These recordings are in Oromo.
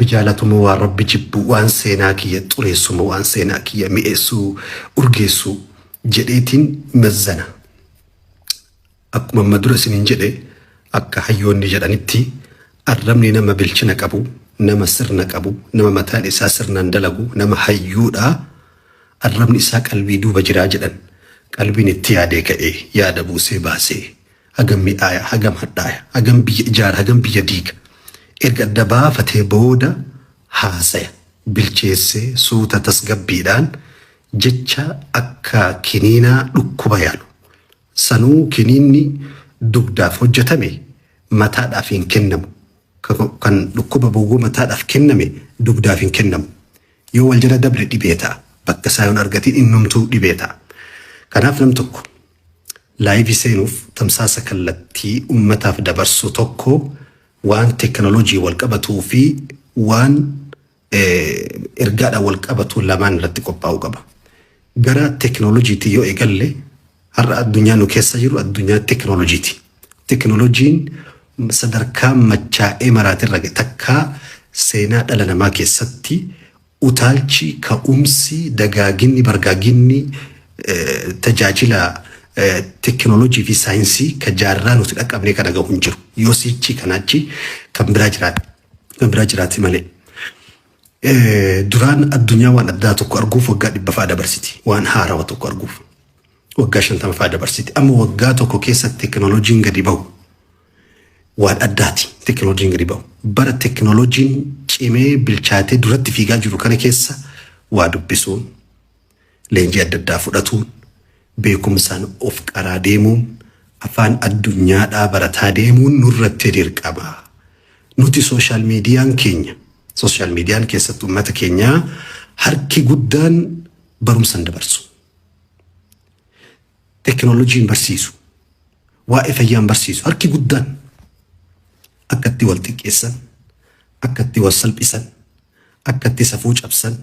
bijaalatumoo waan rabbi jibbu waan seenaa kiyya xureessumoo waan seenaa kiyya mi'eessuu urgeessuu jedheetiin mazzana. Akkuma madura isiniin jedhe akka hayyoonni jedhanitti arrabni nama bilchina qabu, nama sirna qabu, nama mataan isaa sirnaan dalagu, nama hayyuudha. Arrabni isaa qalbii duuba jiraa jedhan. Qalbiin itti yaadee ka'ee yaada buusee baasee hagam mi'aaya, hagam hadhaaya, hagam biyya ijaara, hagam biyya diiga. Erga adda baafatee booda haasaya bilcheessee suuta tasgabbiidhaan jecha akka kiniinaa dhukkuba yaalu. Sanuu kiniinni dugdaaf hojjetame mataadhaaf hin kennamu. Kan dhukkuba boguu mataadhaaf kenname dugdaaf hin kennamu. Yoo wal jala dabre dhibee ta'a. Bakka isaa yoon argatiin innumtuu dhibee ta'a. Kanaaf nam tokko laayivii seenuuf tamsaasa kallattii ummataaf dabarsu tokko waan teknoolojii wal qabatuu fi waan ergaadhaan wal qabatu lamaan irratti qophaa'uu qaba. Gara teknoolojiitii yoo eegalle har'a addunyaa nu keessa jiru addunyaa teknoolojiiti. Teknoolojiin sadarkaa machaa'ee maraatirra takkaa seenaa dhala namaa keessatti utaalchi ka'umsi dagaaginni bargaaginni tajaajila teknoolojii fi saayinsii ka jaarraa nuti dhaqqabnee kana gahu hin jiru. Yoo sichi kanaachi kan biraa jiraatti malee. Duraan addunyaa waan addaa tokko arguuf waggaa 100 fa'aa dabarsiti. Waan haarawaa tokko arguuf waggaa 50 fa'aa dabarsiti. Amma waggaa tokko keessatti teknoolojiin gadi bahu waan addaati. Teknoolojiin gadi bahu bara teknoolojiin cimee bilchaatee duratti fiigaa jiru kana keessa waa dubbisuun leenjii adda addaa fudhatuun beekumsaan of qaraa deemuun afaan addunyaadhaa barataa deemuun nurratti dirqama. Nuti sooshaal miidiyaan keessatti uummata keenyaa harki guddaan barumsan dabarsu. Teknoolojiin barsiisu, waa'ee fayyaan barsiisu harki guddaan akkatti wal xiqqeessan, akkatti wal salphisan, akkatti safuu cabsan,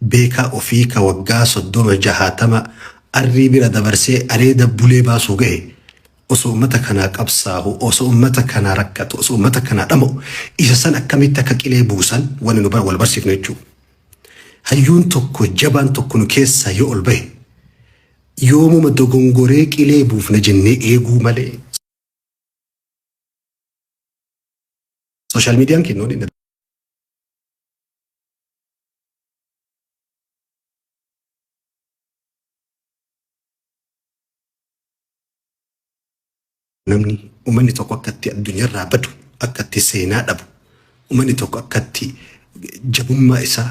beekaa ofii ka waggaa 30-60 arrii bira dabarsee areeda bulee baasuu ga'e osoo uummata kanaa qabsaa'u, osoo uummata kanaa rakkatu, osoo uummata kanaa dhama'u isa san akkamitti akka qilee buusan wanni nu wal barsiifnu jechuudha. Hayyuun tokko jabaan tokko nu keessaa yoo ol bahe yoomuma dogongoree qilee buufna jennee eeguu malee. Sooshaal miidiyaan kennuun inni namni uummanni tokko akkatti addunyaarraa badu akkatti seenaa dhabu uummanni tokko akkatti jabummaa isaa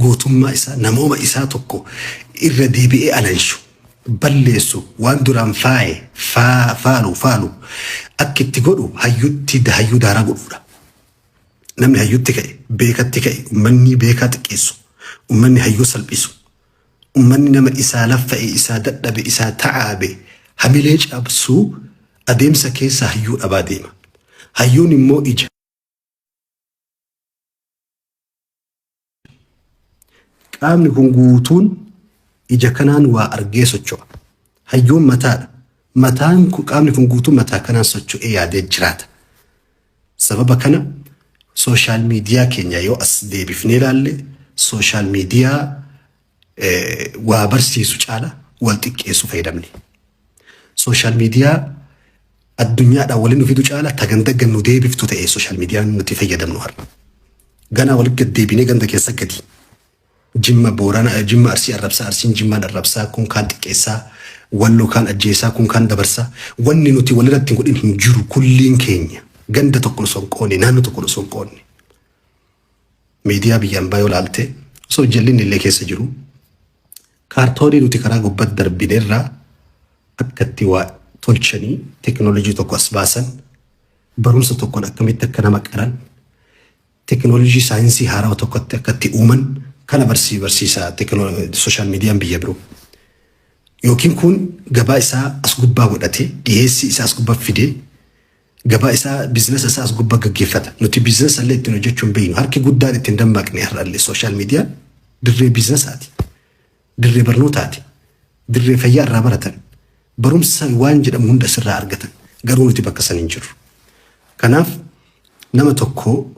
gootummaa isaa namooma isaa tokko irra deebi'ee alanshu balleessu waan duraan faalu akkitti godhu hayyuu daaraa godhuudha. Namni hayyuutti ka'e beekatti ka'e uummanni beekaa xiqqeessu uummanni hayyuu salphisu uummanni nama isaa laffa'e isaa dadhabe isaa ta'aabe hamilee cabsuu adeemsa keessa hayyuu dhabaa deema. Hayyuun immoo ija. Qaamni kun guutuun ija kanaan waa argee socho'a. Hayyuun mataadha. Mataan kun qaamni kun guutuun mataa kanaan socho'ee yaadee jiraata. Sababa kana sooshaal miidiyaa keenya yoo as deebifnee ilaalle sooshaal miidiyaa waa barsiisu caala wal xiqqeessu fayyadamne. Sooshaal miidiyaa addunyaadhaan waliin nufidu caala tagandagan nu deebiftu ta'ee sooshaal miidiyaan nuti fayyadamnu har'a. Ganaa walitti gad deebinee ganda keessa gadi. Jimma Boorana, Jimma Arsii arrabsaa, Arsiin Jimmaan arrabsaa, kun kaan xiqqeessaa, walloo kaan ajjeesaa, kun kaan dabarsaa. Wanni nuti walirratti hin godhin hin jiru kulliin keenya. Ganda tokko osoo hin qoonne, naannoo tokko osoo hin qoonne. Miidiyaa biyyaan baay'oo laalte osoo jallinni illee keessa jiru. Kaartoonii nuti karaa gubbatti darbineerraa akkatti waa tolchanii teknoolojii tokko as baasan barumsa tokkoon akkamitti akka nama qaran teknoolojii saayinsii haarawaa tokkotti akkatti uuman kana barsiisaa sooshaal miidiyaan biyya biroo. Yookiin kun gabaa isaa as gubbaa godhatee dhiyeessii isaa as gubbaa fidee gabaa isaa biizinasa isaa as gubbaa gaggeeffata. Nuti biizinasa illee ittiin hojjechuun beeknu harki guddaan ittiin dammaqnee har'allee sooshaal miidiyaan dirree biizinasaati, dirree barnootaati, dirree fayyaa irraa baratan. Barumsa waan jedhamu hunda sirraa argatan garuu nuti bakka san hin jirru. Kanaaf nama tokko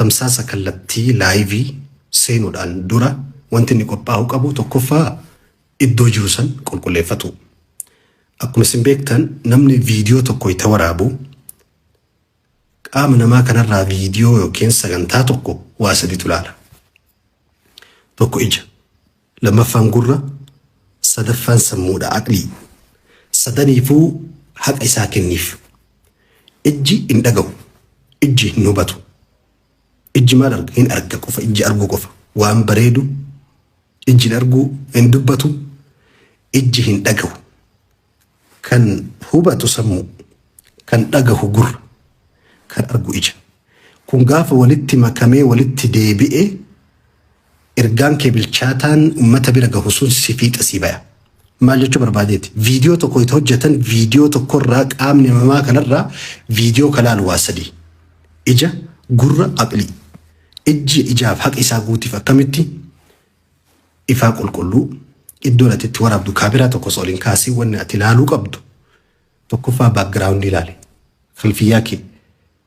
tamsaasa kallattii laayivii seenuudhaan dura wanti inni qophaa'uu qabu tokkoffaa iddoo jiru san qulqulleeffatu. Akkuma isin beektan namni viidiyoo tokko itti waraabu qaama namaa kanarraa viidiyoo yookiin sagantaa tokko waa sadiitu ilaala. Tokko ija, lammaffaan gurra, sadaffaan sammuudha aqlii. Sadaniifuu haqa isaa kenniif. Ijji hin dhaga'u, ijji hin hubatu. Ijji maal arga? Hin arga qofa, ijji arguu qofa. Waan bareedu ijji hin argu, hin dubbatu, ijji hin dhaga'u. Kan hubatu sammuu, kan dhagahu gurra, kan argu ija. Kun gaafa walitti makamee walitti deebi'ee ergaan kee bilchaataan ummata bira gahu sun si fiixa si baya. Maal jechuu barbaadeeti? Viidiyoo tokko itti hojjetan viidiyoo tokkorraa qaamni namaa kanarraa viidiyoo kalaalu waa sadii. Ija, gurra, aqlii. Ijji ijaaf haqa isaa guutiif akkamitti ifaa qulqulluu iddoo ati itti waraabdu kaameraa tokko sooliin kaasii wanni ati ilaaluu qabdu tokkoffaa baakgiraawundi ilaali. Khalfiyyaa kee.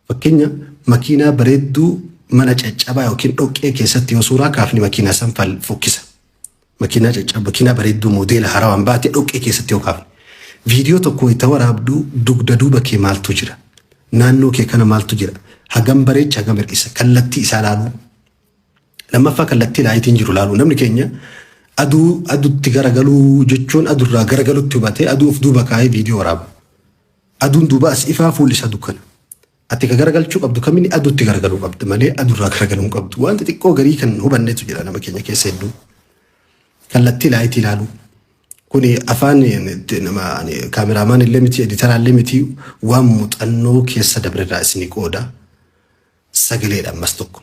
Fakkeenya makiinaa bareedduu mana caccabaa yookiin dhoqqee keessatti yoo suuraa kaafni makiinaa san fokkisa. Makiinaa caccabaa, makiinaa bareedduu moodeela harawaan baate dhoqqee keessatti yoo kaafne. Viidiyoo tokko itti waraabdu dugda duuba kee maaltu jira? Naannoo kee kana maaltu jira? Hagam bareecha hagam hir'isa kallattii isaa laaluu. Lammaffaa kallattii laayitiin jiru laaluu. Namni keenya aduutti garagaluu jechuun adurraa garagalutti hubatee aduu of duuba kaa'ee viidiyoo waraaba. Aduun duuba as ifaa fuulli isaa dukkana. Ati ka garagalchuu qabdu kamiin aduutti garagaluu qabdu malee adurraa garagaluu qabdu. Wanta xiqqoo garii kan hubannetu jira nama keenya keessa hedduu. Kallattii laayitii ilaaluu. Kuni afaan nama kaameraamaan illee miti editaraa illee miti waan muuxannoo keessa dabreerraa isinii qooda. Sagaleedhaan mas tokko.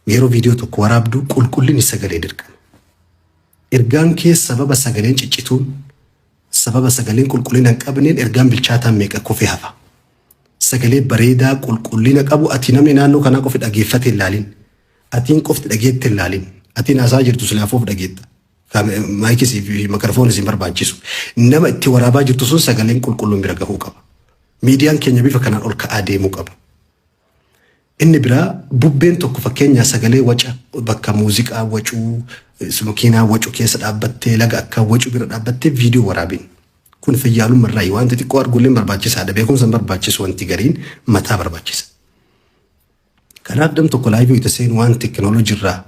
Yeroo viidiyoo tokko waraabdu qulqullinni sagalee dirqama. Ergaan kee sababa sagaleen ciccituun sababa sagaleen qulqullina hin qabneen ergaan bilchaataan meeqa kufee hafa. Sagalee bareedaa qulqullina qabu ati namni naannoo kanaa qofi dhageeffate hin laalin. Atiin qofti dhageette hin laalin. Atiin haasaa jirtu silaafuuf dhageetta. Maayikii fi makarafoonii siin barbaachisu. Nama itti waraabaa jirtu sun sagaleen qulqulluun bira gahuu qaba. Miidiyaan keenya bifa kanaan ol ka'aa deemuu qaba. Inni biraa bubbeen tokko fakkeenyaa sagalee waca bakka muuziqaa wacuu makiinaa wacuu keessa dhaabbattee laga akka wacuu bira dhaabbattee viidiyoo waraabin. Kun fayyaalummaarraa wanti xiqqoo arguulleen barbaachisaadha. Beekumsa barbaachisu wanti gariin mataa barbaachisa. Kanaaf dam tokko laayivii itti seenu waan teekinooloojiirraa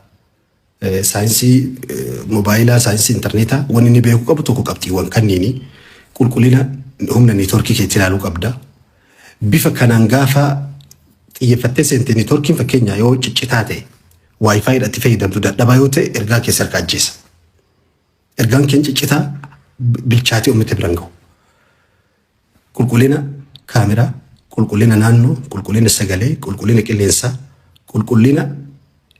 saayinsii moobaayilaa saayinsii intarneetaa wanni inni beekuu qabu tokko qabxiiwwan kanniini qulqullina humna neetwoorkii keetti ilaaluu qabda. Bifa kanaan gaafa xiyyeeffattee seentee neetwoorkiin fakkeenyaa yoo ciccitaa ta'e waayifaayi irratti fayyadamtu dadhabaa yoo ta'e ergaa keessa harka ajjeessa. Ergaan keen ciccitaa bilchaatee uummata biraan gahu. Qulqullina kaameraa, qulqullina naannoo, qulqullina sagalee, qulqullina qilleensaa, qulqullina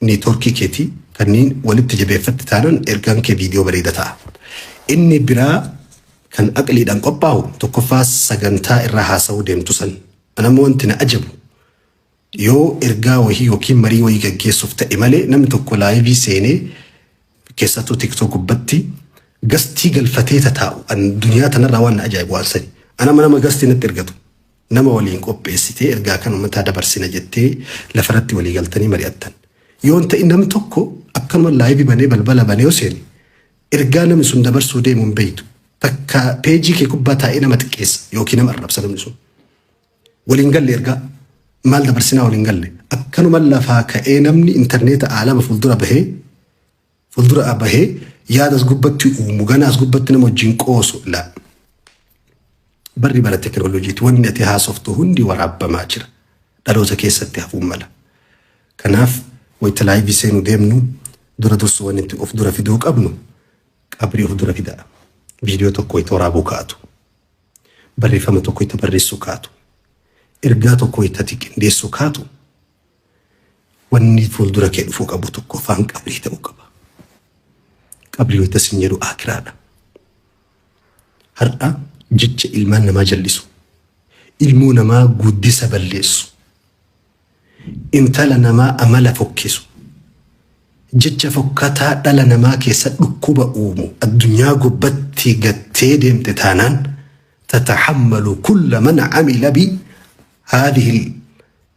neetwoorkii keetii kanneen walitti jabeeffatti taanan ergaan kee viidiyoo bareeda ta'a. Inni biraa kan aqliidhaan qophaa'u tokkoffaa sagantaa irraa haasa'uu deemtu san. Anammoo wanti na ajabu yoo ergaa wahii yookiin marii wahii gaggeessuuf ta'e malee namni tokko laayivii seenee keessattuu tiktook gubbatti gastii galfatee taa'u addunyaa tanarraa waan na ajaa'ibu waan sani. Anama nama gastii natti ergatu nama waliin qopheessitee ergaa kan uummataa dabarsina jettee lafarratti walii galtanii mari'attan. Yoo ta'e namni tokko akkanuma laayivii banee balbala banee yoo seene ergaa namni sun dabarsuu deemu hin beektu. Takka peejii kee gubbaa taa'ee nama xiqqeessa yookiin nama arrabsa namni sun. Waliin galle ergaa maal dabarsinaa waliin galle akkanuma lafaa ka'ee namni intarneeta aalama fuuldura bahee yaada as gubbatti uumu gana as gubbatti nama wajjin qoosu la. Barri bara teekinooloojiiti wanni ati haasoftu hundi waraabbamaa jira. Dhaloota keessatti hafuun mala. Kanaaf wayita laayivii seenuu deemnu dura dursu wanni itti of dura fiduu qabnu qabrii of dura fidaa. Viidiyoo tokko itti waraabuu kaatu. Barreeffama tokko itti barreessuu kaatu. Ergaa tokko itti qindeessuu kaatu. Wanni fuuldura kee dhufuu qabu tokko afaan qabrii ta'uu qaba. Qabrii wayita sin jedhu akiraadha. Har'a jecha ilmaan namaa jallisu. Ilmoo namaa guddisa balleessu. Intala namaa amala fokkisu. Jecha fokkataa dhala namaa keessa dhukkuba uumu addunyaa gubbatti gattee deemte taanaan tatahammalu kulla man amila bi هذه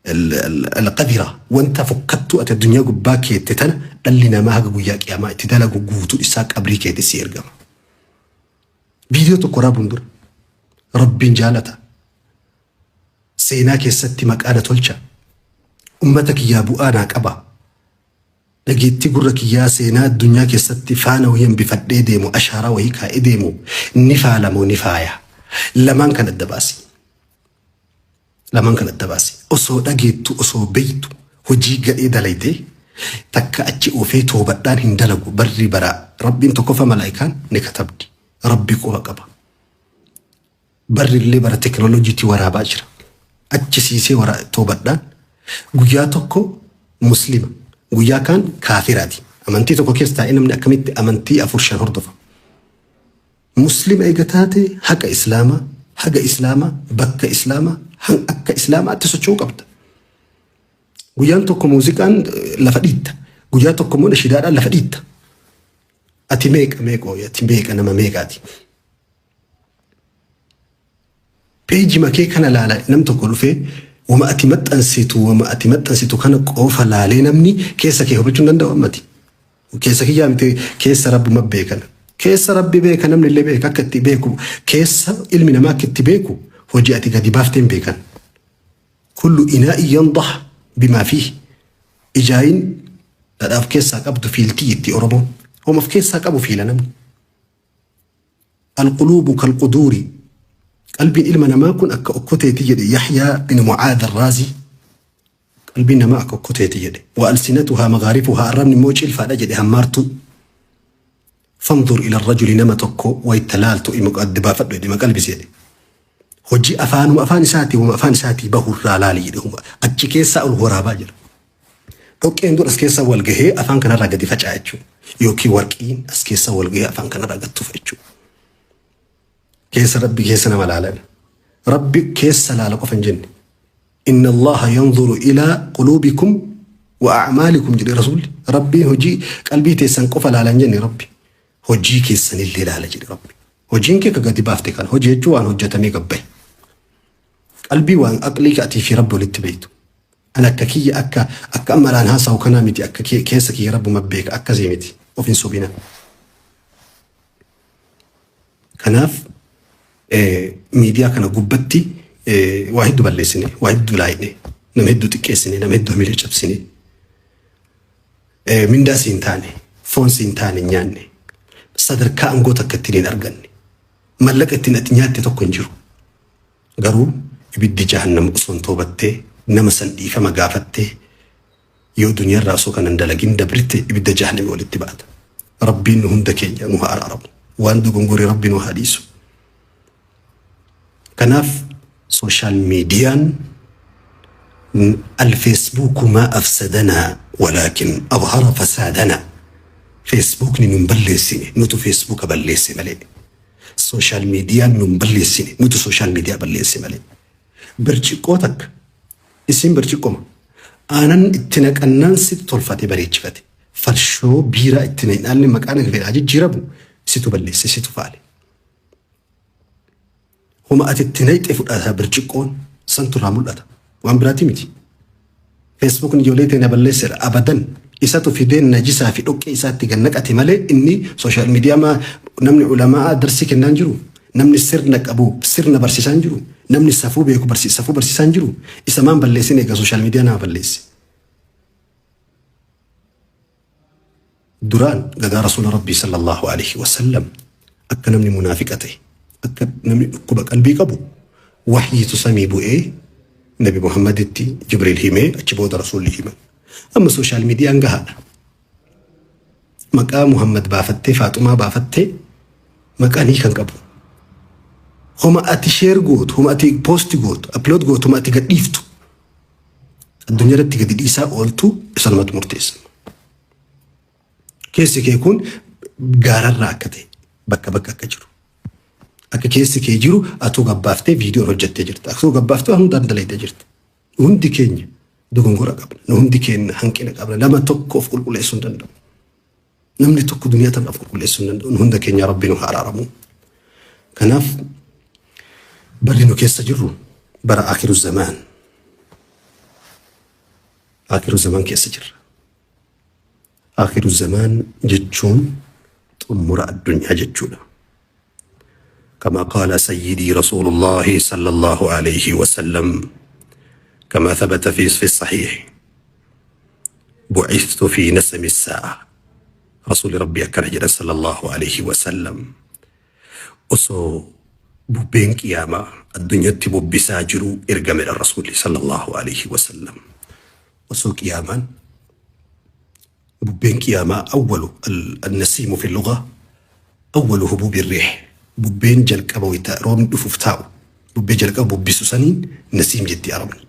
القذرة وانت فكتو أت الدنيا قباك يتتنا لنا ما هجو يا قيامة تدلا قوتو إساق أبريكا تسير جما فيديو تقرا بندر رب جالتا سيناك الستي مكانة تولشا أمتك يا أبو أنا كبا لقيت تقولك يا سينا الدنيا كستي فانا وين بفد ديمو أشهر وهيك إديمو نفعلمو نفايا لمن كان الدباسي لمن كان الدباسي أصو لقيت أصو بيتو هجيك إذا ليتي تكا أتشي أوفيتو بدان هندلقو بري برا ربي انتو كفا ملايكان نكتبدي ربي كوها قبا بري اللي برا تكنولوجي تي ورا باجرا أتشي سيسي ورا تو بدان قياتوكو مسلمة قيا كان كافراتي أمنتي توكو كيستا إنم نأكمت أمنتي أفرشان هردفا مسلم إيقاتاتي حق إسلاما بكا إسلاما هن أكا إسلاما أتسوچو قبتا قيان توكو موزيكان لفديت قيا توكو مونا شدادا لفديت أتي ميك أو يتي ميك أنا ما ميكاتي بيجي ما كيكنا لا نمتو في وما أتمت أنسيتو كان قوفا لالي نمني كيسا كي هبتو نندو أمتي وكيسا كي يامتي كيسا رب مبيكنا كيسا ربي بيكنا من اللي بيكا كتي بيكو كيسا علمنا ما كتي بيكو وجئتي قد بافتين بيكنا كل إناء ينضح بما فيه إجاين لا كيسا قبض فيلتي أوربون هم في كيسا قبو فيلنا القلوب كالقدور قلبي إلما ما كن أكا أكوتيتي يدي يحيى بن معاذ الرازي قلبي ما أكا أكوتيتي يدي وألسنتها مغارفها الرمن موجي الفادة يدي همارتو فانظر إلى الرجل نمتكو ويتلالتو إمك أدبا فدو يدي ما قلبي سيدي هجي أفان ساتي وما أفان ساتي بهو الرالالي يدي هم أجي كيسا الغرابا جل أوكي اندور أسكيسا والغيه أفان كان راقدي فجأة يوكي ورقين أسكيسا والغيه أفان كان راقدتو فجأة كيس ربي كيس نمالا ربي كيس لالك فنجن إن الله ينظر إلى قلوبكم وأعمالكم جل رسول ربي هجي قلبي تيسن قفل على جن ربي هجي كيسن اللي لا جل ربي هجين كي كقدي بافتكان هجي جوان هجتمي قبي قلبي وان أقلي كأتي في ربي ولتبيتو أنا ككي أكا أمر عن هاسا وكنامتي أكا كيس كي رب مبيك أكا زيمتي وفين سوبنا كناف ميديا كان قبتي واحد بلسني واحد لايني نمهدو تكيسني نمهدو ميلي شبسني من دا سينتاني فون سينتاني نياني صدر كان قوتا كتنين أرغني ملكتين أتنياتي تكونجرو غرو يبدي جهنم أصون توبتي نمسن إيفا مقافتي يو دنيا راسو كان اندلقين دبرتي يبدي جهنم والاتباعات ربي نهم دكيا نوها أرعرب واندو قنقوري ربي نوها ديسو كناف سوشيال ميديا الفيسبوك ما أفسدنا ولكن أظهر فسادنا فيسبوك نبلسني نتو فيسبوك بلسي ملي سوشيال ميديا نبلسني نتو سوشيال ميديا بلسي ملي برشيكوتك اسم برشيكوما أنا اتنك أنان ست طلفتي بريتشفتي فرشو بيرا اتنين أني مكانك في العجي جيربو ستو بلسي ستو فالي هما أتتنيت إفرادها برشيكون سنتو رامول أتا وان براتي ميتي فيسبوك نجوليتي نبلسر أبدا إساتو في دين نجيسا في أوكي إسات تغنك أتمالي إني سوشيال ميديا ما نمني علماء درسي كنان جرو نمني سرنك أبو سرنا برسيسان جرو نمني سفو بيكو برسيسان جرو إسا ما بلسيني كسوشيال ميديا نا بلسي دران قال رسول ربي صلى الله عليه وسلم أكا نمني منافقتي أكا نمني قبك قلبي قبو وحي تسمي بو إيه نبي محمد التي جبريل هيمي أتشبود رسول هيمي أما سوشيال ميديا انقها مكا محمد بافتي فاطمة بافتي مكا نيكا قبو هما أتي شير قوت هما أتي بوست قوت أبلود قوت هما أتي قد إيفتو الدنيا رتي قد إيسا قولتو إسلامات مرتيس كيسي كيكون غارة راكتي بكا كجرو أكا كيسي كيجرو أتو قبافتي فيديو رجت تجرت أتو قبافتو هم داندلي تجرت وهندي كينيا دوغنغورا قبل نهندي كين هنكينا قبل لما توقف كل إسون دندو نمني توقف دنيا تنقف كل إسون دندو نهندي كينيا ربي نهار رمو كناف برينو كيس تجرو برا آخر الزمان آخر الزمان كيسجر. آخر الزمان جتشون طمر الدنيا جتشونا، كما قال سيدي رسول الله صلى الله عليه وسلم كما ثبت في الصحيح: بعثت في نسم الساعة. رسول ربي أكرجل صلى الله عليه وسلم أسو ببين قيامة الدنيا تببسا جرو إرقم الرسول صلى الله عليه وسلم. أسو قياما ببين قيامة أول النسيم في اللغة أول هبوب الريح. ببين جلك أبويتا روم دففتاو ببين جلك أبو بسوسانين نسيم جدي أرمني.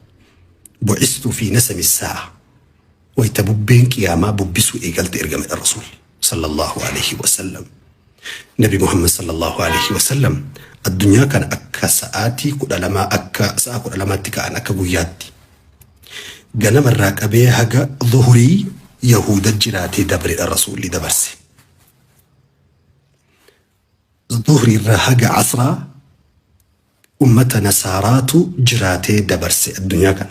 بعثت في نسم الساعة ويتببين قيامة ببسو إيقالت إرقم الرسول صلى الله عليه وسلم. نبي محمد صلى الله عليه وسلم الدنيا كان أكا ساعاتي كل لما أكا ساعة كل لما تكا أنا كبوياتي جنم الراكبة هجا ظهري يهود الجراتي دبر الرسول دبرسي ظهري الرهجا عصرا أمة نصارات جراتي دبرسي الدنيا كان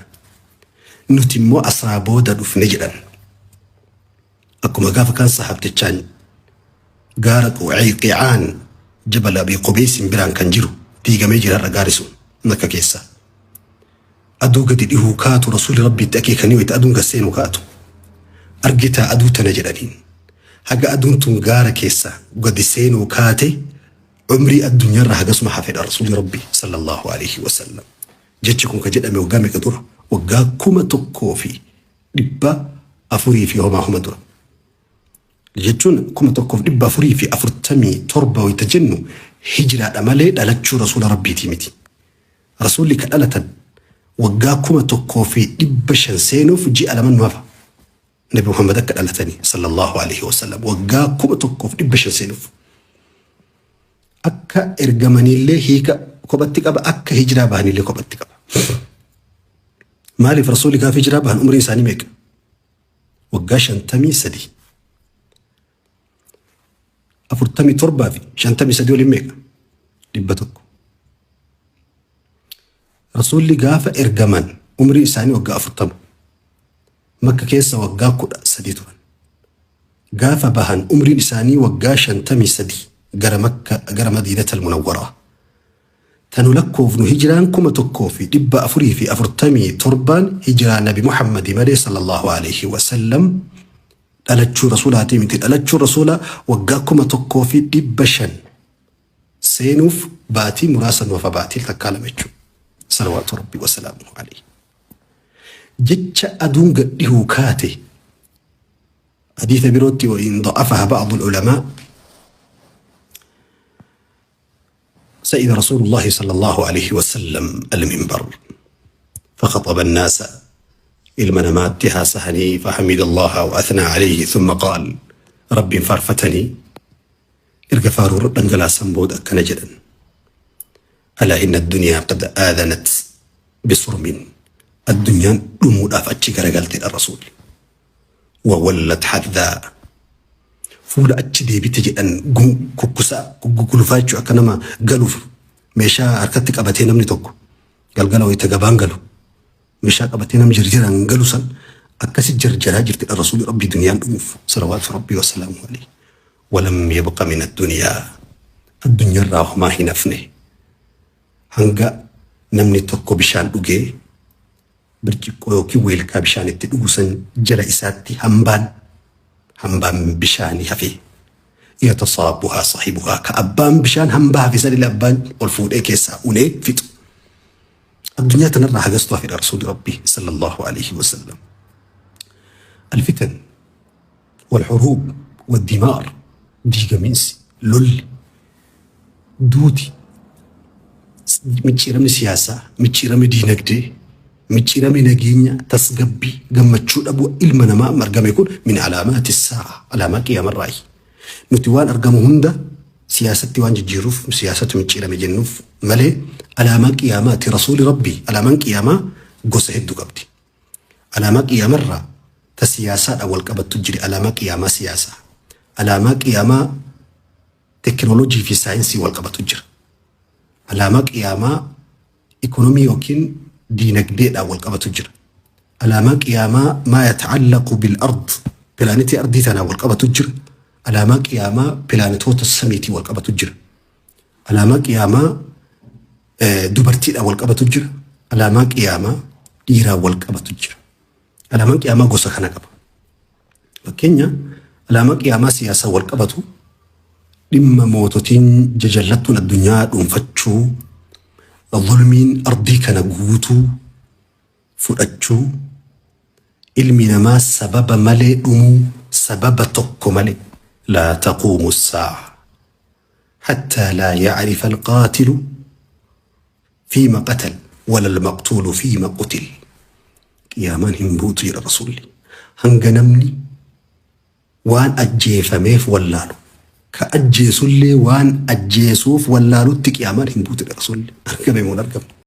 نتمو أسرى بودا دفنجلا أكو مقافة كان صاحب تتشان قارق وعيقعان جبل أبي قبيس بران كنجرو تيغا ميجر الرقارسون نكا كيسا أدو قد إهو كاتو رسول ربي تأكي كنيويت أدون قسينو كاتو أرقتا أدو تنجلانين هقا أدون تنقار كيسا قد سينو كاتي عمري الدنيا رها قسم حفظ رسول ربي صلى الله عليه وسلم. جتشكم كجد أمي وقامي كدور وقاكم تكوفي لبا أفوري في هما دور جتشون كم تكوف لبا أفوري في أفرتمي تربة ويتجنو هجرة أمالي لالتشو رسول ربي تيمتي رسول لك ألتا وقاكم تكوفي لبا شنسينو فجي ألا من وفا نبي محمد أكد ألتاني صلى الله عليه وسلم وقاكم تكوف لبا شنسينو أكا إرجماني اللي هيك كوبتك أبا أكا هجرة بهني اللي كوبتك أبا مالي في رسولك في هجرة بهن أمر إنساني ميك وقا شنتمي سدي أفرتمي تربة في شنتمي سدي ولي ميك لبتك رسولي قافة إرجمان أمر إنساني وقا أفرتم مكة كيسا وقا كودا سدي تران قافة بهن أمر إنساني وقا شنتمي سدي قرى مكة قرى مدينة المنورة تنلكوف هجران كما تكوفي دبا أفري في أفرتمي تربان هجران نبي محمد مالي صلى الله عليه وسلم ألتشو رسولها تيمتين ألتشو رسولها وقاكما تكوفي دبشن سينوف باتي مراسا وفباتي تكالمتشو صلوات ربي وسلامه عليه جتش أدون قده كاتي حديث بروتي وإن ضعفها بعض العلماء سيد رسول الله صلى الله عليه وسلم المنبر فخطب الناس المناماتها سهني فحمد الله وأثنى عليه ثم قال رب فرفتني إرقفار رنجلا سنبود أكنجدا ألا إن الدنيا قد آذنت بصرم الدنيا رمود أفتشك رجلت الرسول وولت حذاء فولا أتشدي بتجي أن كوكسا كوكولفاتشو أكنما قالوا ميشا أركتك أبتين من توكو قالوا يتجابان قالوا ميشا أبتين من جرجران قالوا سن أكسي جرجرا جرت الرسول ربي دنيا أمف صلوات ربي وسلامه عليه ولم يبق من الدنيا راه ما هي نفنه هنگا نمني توكو بشان دوغي برجيكو يوكي ويلكا بشان التدوسن جلا إساتي همبان بشان هفي يتصابها صاحبها كأبان بشان همبها في سبيل الأبان والفود كيسا أولي فيتو الدنيا تنرى حقصتها في رسول ربي صلى الله عليه وسلم. الفتن والحروب والدمار دي جمينسي لول دودي متشيرمي سياسة متشيرمي دينك دي متشيرمي نجينيا تسقبي قمتشو أبو إلمنا ما مرقم يكون من علامات الساعة علامات قيام الرأي نتوان أرقمهم ده سياسة تيوان جيروف سياسة متشيرمي جنوف ملي علامات قيامات رسول ربي علامات قيامة قوسه الدو قبدي علامات قيام الرأي تسياسة أول قبط تجري علامات قيامة سياسة علامات قيامة تكنولوجي في ساينسي والقبط تجري علامات قيامة إيكونومي وكين دينك ديد أول قبط تجري علامة قيامة ما يتعلق بالأرض بلانتي أرضي تنا والقبة تجر علامة قيامة بلانتوت السميتي والقبة تجر علامة قيامة دبرتي والقبة تجر علامة قيامة ديرا والقبة تجر علامة قيامة قصة خنا قبة فكينيا علامة قيامة سياسة والقبة لما موتوتين ججلتنا الدنيا دونفتشو الظلمين أرضي كان قوتو فؤجو علمنا ما سبب ملئ سبب تق ملئ لا تقوم الساعة حتى لا يعرف القاتل فيما قتل ولا المقتول فيما قتل يا من همبوت يا رسولي هنغنمني وان أجيفميف ولالو كأجيسولي وان أجيسوف ولالو تك يا من همبوت يا رسولي أركب